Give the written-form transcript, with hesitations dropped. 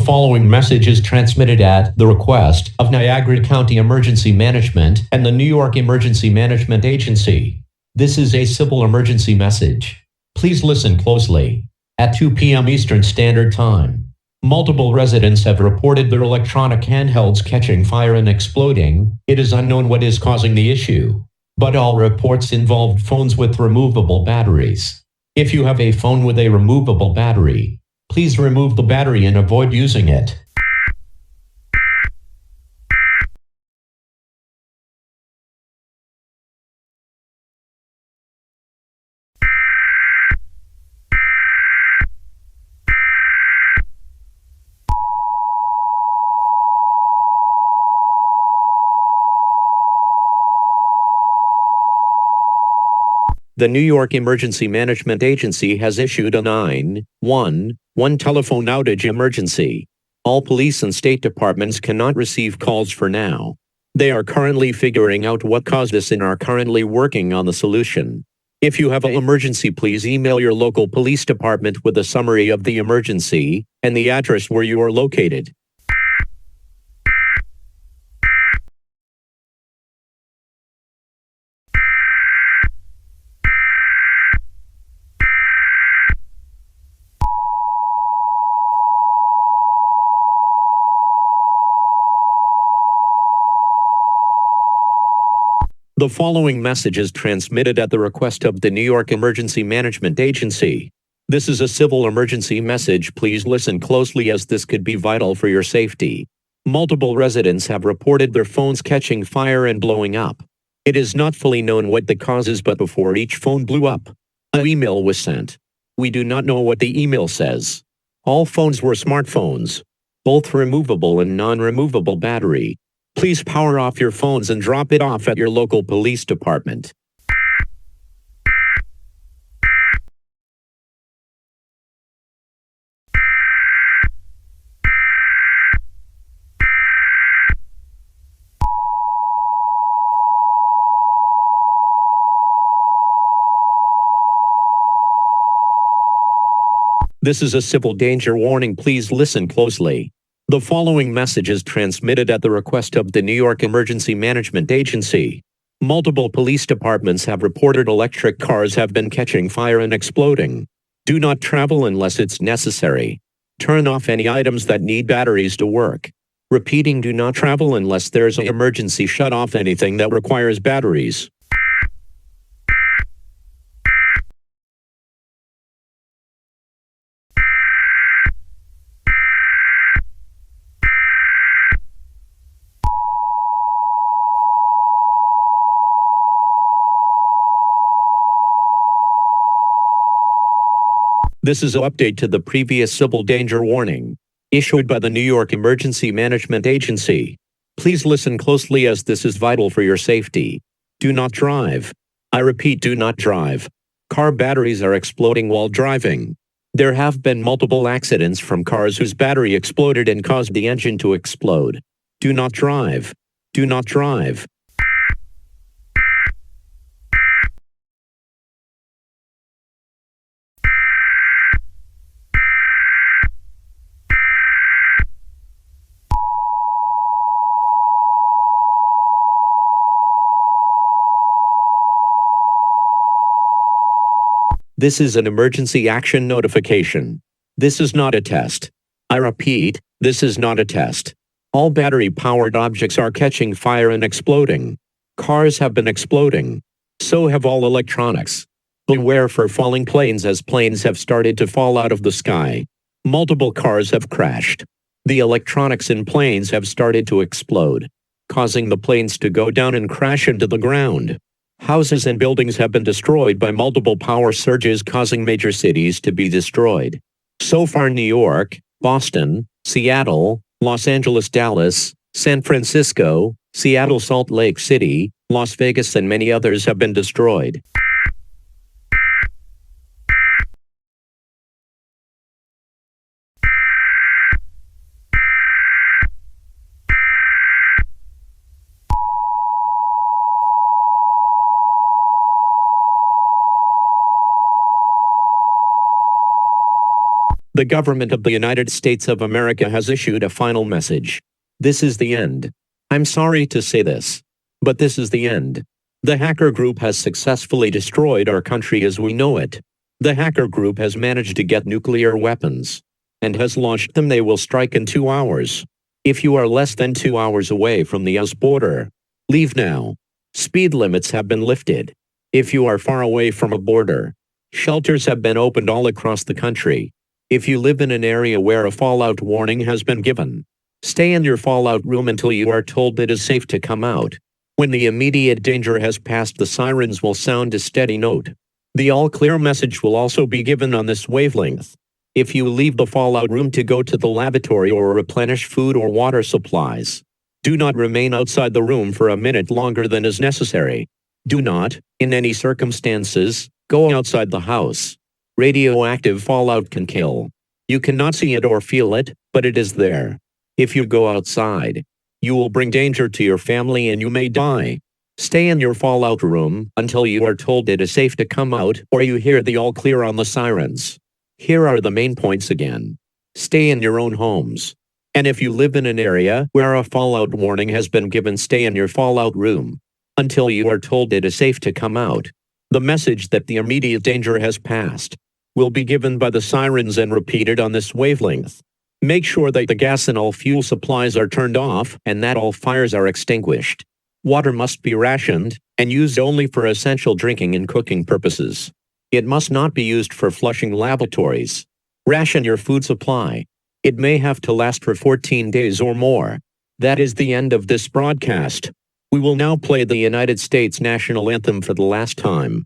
following message is transmitted at the request of Niagara County Emergency Management and the New York Emergency Management Agency. This is a civil emergency message. Please listen closely. At 2 p.m. Eastern Standard Time, multiple residents have reported their electronic handhelds catching fire and exploding. It is unknown what is causing the issue, but all reports involved phones with removable batteries. If you have a phone with a removable battery, please remove the battery and avoid using it. The New York Emergency Management Agency has issued a 911 telephone outage emergency. All police and state departments cannot receive calls for now. They are currently figuring out what caused this and are currently working on the solution. If you have an emergency, please email your local police department with a summary of the emergency and the address where you are located. The following message is transmitted at the request of the New York Emergency Management Agency. This is a civil emergency message. Please listen closely as this could be vital for your safety. Multiple residents have reported their phones catching fire and blowing up. It is not fully known what the cause is, but before each phone blew up, an email was sent. We do not know what the email says. All phones were smartphones, both removable and non-removable battery. Please power off your phones and drop it off at your local police department. This is a civil danger warning. Please listen closely. The following message is transmitted at the request of the New York Emergency Management Agency. Multiple police departments have reported electric cars have been catching fire and exploding. Do not travel unless it's necessary. Turn off any items that need batteries to work. Repeating, do not travel unless there's an emergency. Shut off anything that requires batteries. This is an update to the previous civil danger warning issued by the New York Emergency Management Agency. Please listen closely as this is vital for your safety. Do not drive. I repeat, do not drive. Car batteries are exploding while driving. There have been multiple accidents from cars whose battery exploded and caused the engine to explode. Do not drive. Do not drive. This is an emergency action notification. This is not a test. I repeat, this is not a test. All battery-powered objects are catching fire and exploding. Cars have been exploding. So have all electronics. Beware for falling planes, as planes have started to fall out of the sky. Multiple cars have crashed. The electronics in planes have started to explode, causing the planes to go down and crash into the ground. Houses and buildings have been destroyed by multiple power surges, causing major cities to be destroyed. So far, New York, Boston, Seattle, Los Angeles, Dallas, San Francisco, Seattle, Salt Lake City, Las Vegas, and many others have been destroyed. The government of the United States of America has issued a final message. This is the end. I'm sorry to say this, but this is the end. The hacker group has successfully destroyed our country as we know it. The hacker group has managed to get nuclear weapons and has launched them. They will strike in 2 hours. If you are less than 2 hours away from the US border, leave now. Speed limits have been lifted. If you are far away from a border, shelters have been opened all across the country. If you live in an area where a fallout warning has been given, stay in your fallout room until you are told it is safe to come out. When the immediate danger has passed, the sirens will sound a steady note. The all-clear message will also be given on this wavelength. If you leave the fallout room to go to the lavatory or replenish food or water supplies, do not remain outside the room for a minute longer than is necessary. Do not, in any circumstances, go outside the house. Radioactive fallout can kill. You cannot see it or feel it, but it is there. If you go outside, you will bring danger to your family and you may die. Stay in your fallout room until you are told it is safe to come out or you hear the all clear on the sirens. Here are the main points again. Stay in your own homes. And if you live in an area where a fallout warning has been given, stay in your fallout room until you are told it is safe to come out. The message that the immediate danger has passed will be given by the sirens and repeated on this wavelength. Make sure that the gas and all fuel supplies are turned off and that all fires are extinguished. Water must be rationed and used only for essential drinking and cooking purposes. It must not be used for flushing lavatories. Ration your food supply. It may have to last for 14 days or more. That is the end of this broadcast. We will now play the United States national anthem for the last time.